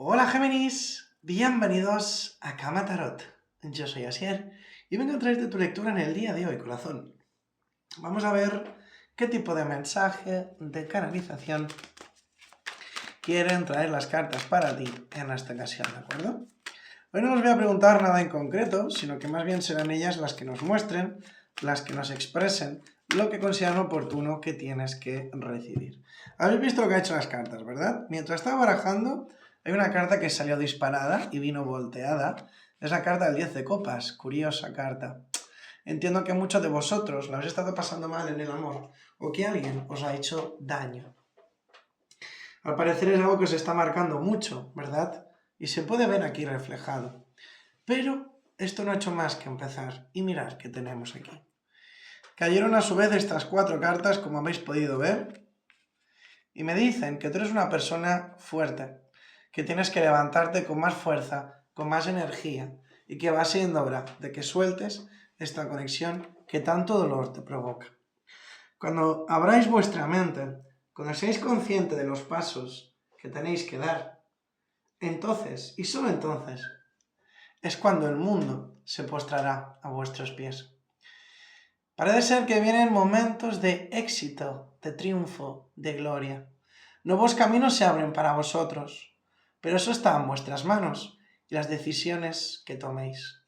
Hola Géminis, bienvenidos a Kama Tarot. Yo soy Asier y vengo a traerte tu lectura en el día de hoy, corazón. Vamos a ver qué tipo de mensaje, de canalización quieren traer las cartas para ti en esta ocasión, ¿de acuerdo? Hoy no os voy a preguntar nada en concreto, sino que más bien serán ellas las que nos muestren, las que nos expresen lo que consideran oportuno que tienes que recibir. Habéis visto lo que ha hecho las cartas, ¿verdad? Mientras estaba barajando, hay una carta que salió disparada y vino volteada. Es la carta del 10 de copas, curiosa carta. Entiendo que muchos de vosotros la habéis estado pasando mal en el amor, o que alguien os ha hecho daño. Al parecer es algo que os está marcando mucho, ¿verdad? Y se puede ver aquí reflejado. Pero esto no ha hecho más que empezar. Y mirad qué tenemos aquí. Cayeron a su vez estas 4 cartas, como habéis podido ver, y me dicen que tú eres una persona fuerte, que tienes que levantarte con más fuerza, con más energía, y que va siendo hora de que sueltes esta conexión que tanto dolor te provoca. Cuando abráis vuestra mente, cuando seáis conscientes de los pasos que tenéis que dar, entonces, y solo entonces, es cuando el mundo se postrará a vuestros pies. Parece ser que vienen momentos de éxito, de triunfo, de gloria. Nuevos caminos se abren para vosotros, pero eso está en vuestras manos y las decisiones que toméis.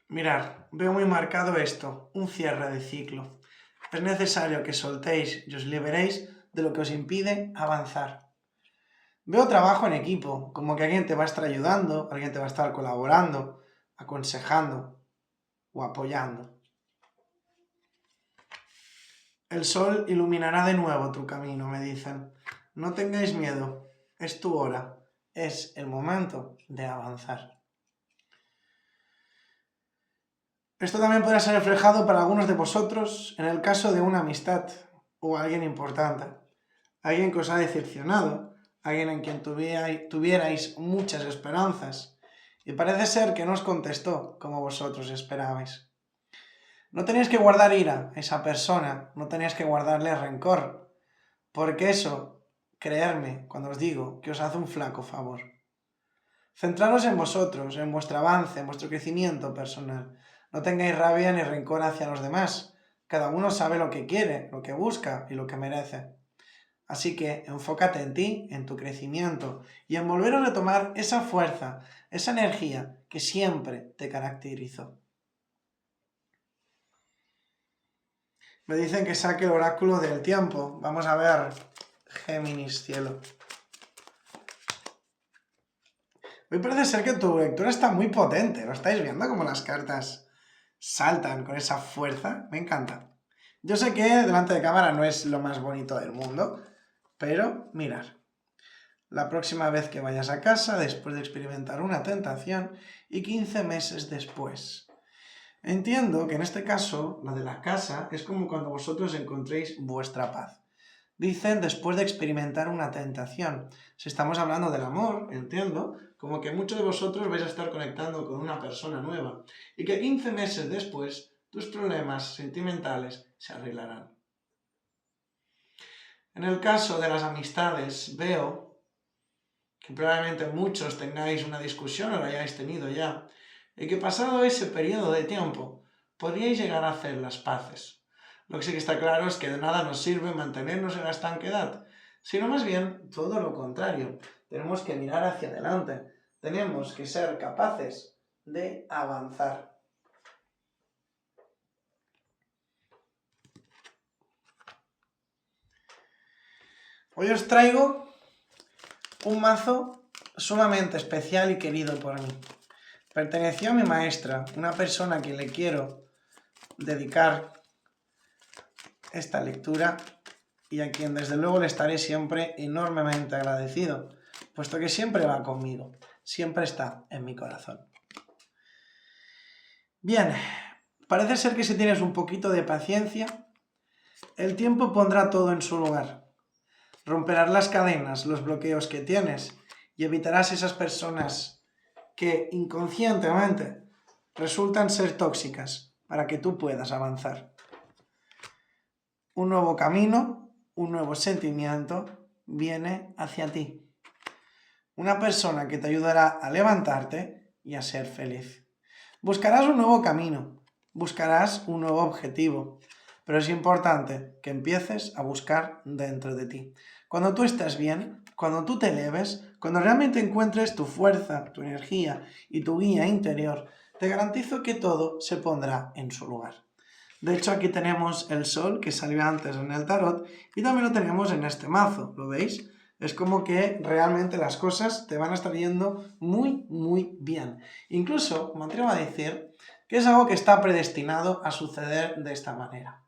Mirad, veo muy marcado esto, un cierre de ciclo. Es necesario que soltéis y os liberéis de lo que os impide avanzar. Veo trabajo en equipo, como que alguien te va a estar ayudando, alguien te va a estar colaborando, aconsejando o apoyando. El sol iluminará de nuevo tu camino, me dicen. No tengáis miedo, es tu hora, es el momento de avanzar. Esto también podrá ser reflejado para algunos de vosotros en el caso de una amistad o alguien importante. Alguien que os ha decepcionado, alguien en quien tuvierais muchas esperanzas y parece ser que no os contestó como vosotros esperabais. No tenéis que guardar ira a esa persona, no tenéis que guardarle rencor, porque eso, creerme cuando os digo que os hace un flaco favor. Centraros en vosotros, en vuestro avance, en vuestro crecimiento personal. No tengáis rabia ni rencor hacia los demás. Cada uno sabe lo que quiere, lo que busca y lo que merece. Así que enfócate en ti, en tu crecimiento y en volver a retomar esa fuerza, esa energía que siempre te caracterizó. Me dicen que saque el oráculo del tiempo. Vamos a ver, Géminis, cielo. Hoy parece ser que tu lectura está muy potente. ¿Lo estáis viendo? Como las cartas saltan con esa fuerza. Me encanta. Yo sé que delante de cámara no es lo más bonito del mundo, pero mirad. La próxima vez que vayas a casa, después de experimentar una tentación, y 15 meses después. Entiendo que en este caso, la de la casa, es como cuando vosotros encontréis vuestra paz. Dicen después de experimentar una tentación. Si estamos hablando del amor, entiendo, como que muchos de vosotros vais a estar conectando con una persona nueva y que 15 meses después tus problemas sentimentales se arreglarán. En el caso de las amistades, veo que probablemente muchos tengáis una discusión o la hayáis tenido ya, y que pasado ese periodo de tiempo podríais llegar a hacer las paces. Lo que sí que está claro es que de nada nos sirve mantenernos en la estanquedad, sino más bien todo lo contrario. Tenemos que mirar hacia adelante, tenemos que ser capaces de avanzar. Hoy os traigo un mazo sumamente especial y querido por mí. Perteneció a mi maestra, una persona a quien le quiero dedicar esta lectura y a quien desde luego le estaré siempre enormemente agradecido, puesto que siempre va conmigo, siempre está en mi corazón. Bien, parece ser que si tienes un poquito de paciencia, el tiempo pondrá todo en su lugar. Romperás las cadenas, los bloqueos que tienes y evitarás esas personas que inconscientemente resultan ser tóxicas para que tú puedas avanzar. un nuevo camino, un nuevo sentimiento viene hacia ti. Una persona que te ayudará a levantarte y a ser feliz. Buscarás un nuevo camino, buscarás un nuevo objetivo, pero es importante que empieces a buscar dentro de ti. Cuando tú estés bien, cuando tú te eleves, cuando realmente encuentres tu fuerza, tu energía y tu guía interior, te garantizo que todo se pondrá en su lugar. De hecho, aquí tenemos el sol que salió antes en el tarot y también lo tenemos en este mazo, ¿lo veis? Es como que realmente las cosas te van a estar yendo muy, muy bien. Incluso me atrevo a decir que es algo que está predestinado a suceder de esta manera.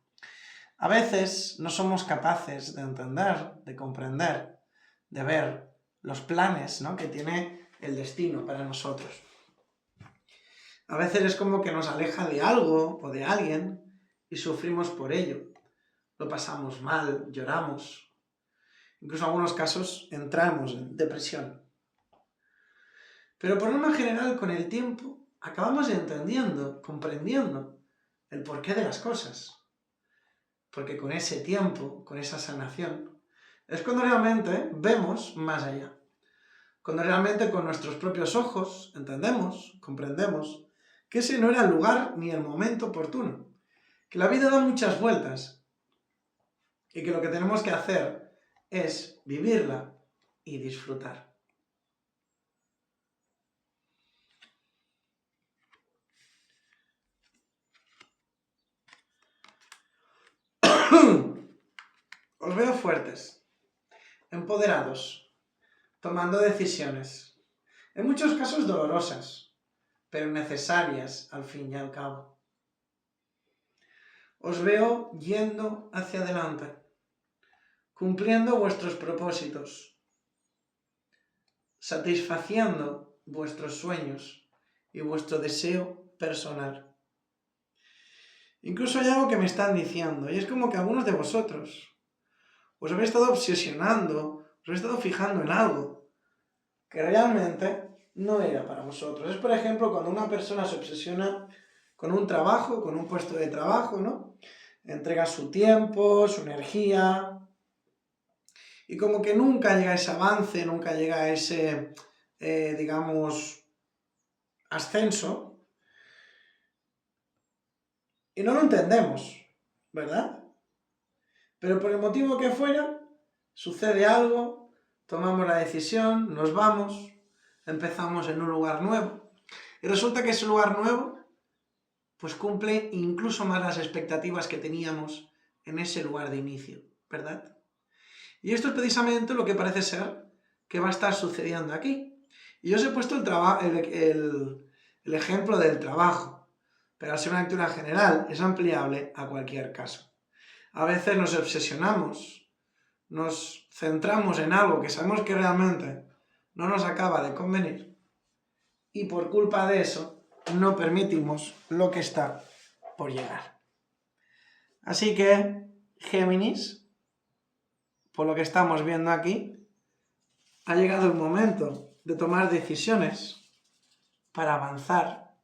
A veces no somos capaces de entender, de comprender, de ver los planes, ¿no?, que tiene el destino para nosotros. A veces es como que nos aleja de algo o de alguien y sufrimos por ello. Lo pasamos mal, lloramos. Incluso en algunos casos entramos en depresión. Pero por norma general, con el tiempo, acabamos entendiendo, comprendiendo el porqué de las cosas. Porque con ese tiempo, con esa sanación, es cuando realmente vemos más allá. Cuando realmente con nuestros propios ojos entendemos, comprendemos, que ese no era el lugar ni el momento oportuno. Que la vida da muchas vueltas y que lo que tenemos que hacer es vivirla y disfrutar. Os veo fuertes, empoderados, tomando decisiones, en muchos casos dolorosas, pero necesarias al fin y al cabo. Os veo yendo hacia adelante, cumpliendo vuestros propósitos, satisfaciendo vuestros sueños y vuestro deseo personal. Incluso hay algo que me están diciendo, y es como que algunos de vosotros os habéis estado obsesionando, os habéis estado fijando en algo que realmente no era para vosotros. Es, por ejemplo, cuando una persona se obsesiona con un trabajo, con un puesto de trabajo, ¿no? Entrega su tiempo, su energía, y como que nunca llega a ese avance, nunca llega a ese, digamos, ascenso, y no lo entendemos, ¿verdad? Pero por el motivo que fuera, sucede algo, tomamos la decisión, nos vamos, empezamos en un lugar nuevo, y resulta que ese lugar nuevo pues cumple incluso más las expectativas que teníamos en ese lugar de inicio, ¿verdad? Y esto es precisamente lo que parece ser que va a estar sucediendo aquí. Y yo os he puesto el ejemplo del trabajo, pero al ser una lectura general es ampliable a cualquier caso. A veces nos obsesionamos, nos centramos en algo que sabemos que realmente no nos acaba de convenir y por culpa de eso no permitimos lo que está por llegar. Así que, Géminis, por lo que estamos viendo aquí, ha llegado el momento de tomar decisiones para avanzar,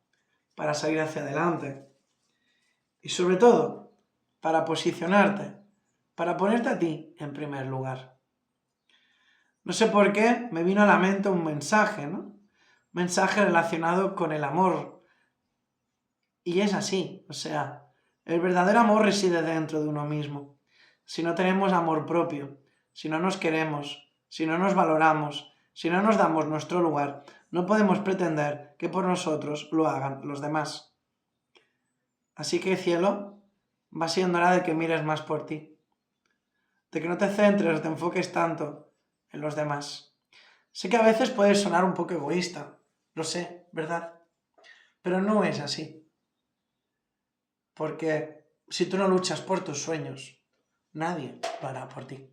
para salir hacia adelante y sobre todo para posicionarte, para ponerte a ti en primer lugar. No sé por qué me vino a la mente un mensaje, ¿no? Mensaje relacionado con el amor. Y es así, o sea, el verdadero amor reside dentro de uno mismo. Si no tenemos amor propio, si no nos queremos, si no nos valoramos, si no nos damos nuestro lugar, no podemos pretender que por nosotros lo hagan los demás. Así que, cielo, va siendo hora de que mires más por ti, de que no te centres, te enfoques tanto en los demás. Sé que a veces puede sonar un poco egoísta, lo sé, ¿verdad? Pero no es así. Porque si tú no luchas por tus sueños, nadie lo hará por ti.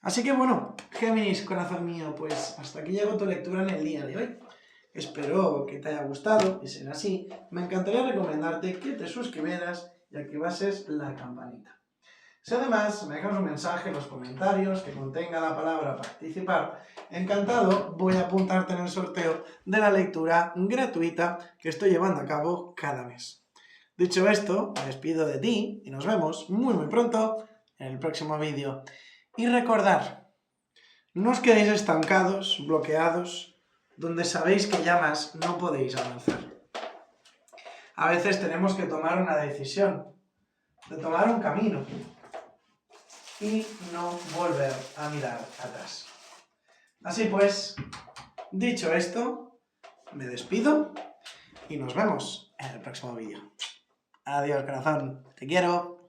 Así que bueno, Géminis, corazón mío, pues hasta aquí llegó tu lectura en el día de hoy. Espero que te haya gustado, y ser así, me encantaría recomendarte que te suscribieras y activases la campanita. Si además me dejas un mensaje en los comentarios que contenga la palabra participar, encantado voy a apuntarte en el sorteo de la lectura gratuita que estoy llevando a cabo cada mes. Dicho esto, me despido de ti y nos vemos muy pronto en el próximo vídeo. Y recordar, no os quedéis estancados, bloqueados, donde sabéis que ya más no podéis avanzar. A veces tenemos que tomar una decisión, de tomar un camino y no volver a mirar atrás. Así pues, dicho esto, me despido y nos vemos en el próximo vídeo. Adiós, corazón. Te quiero.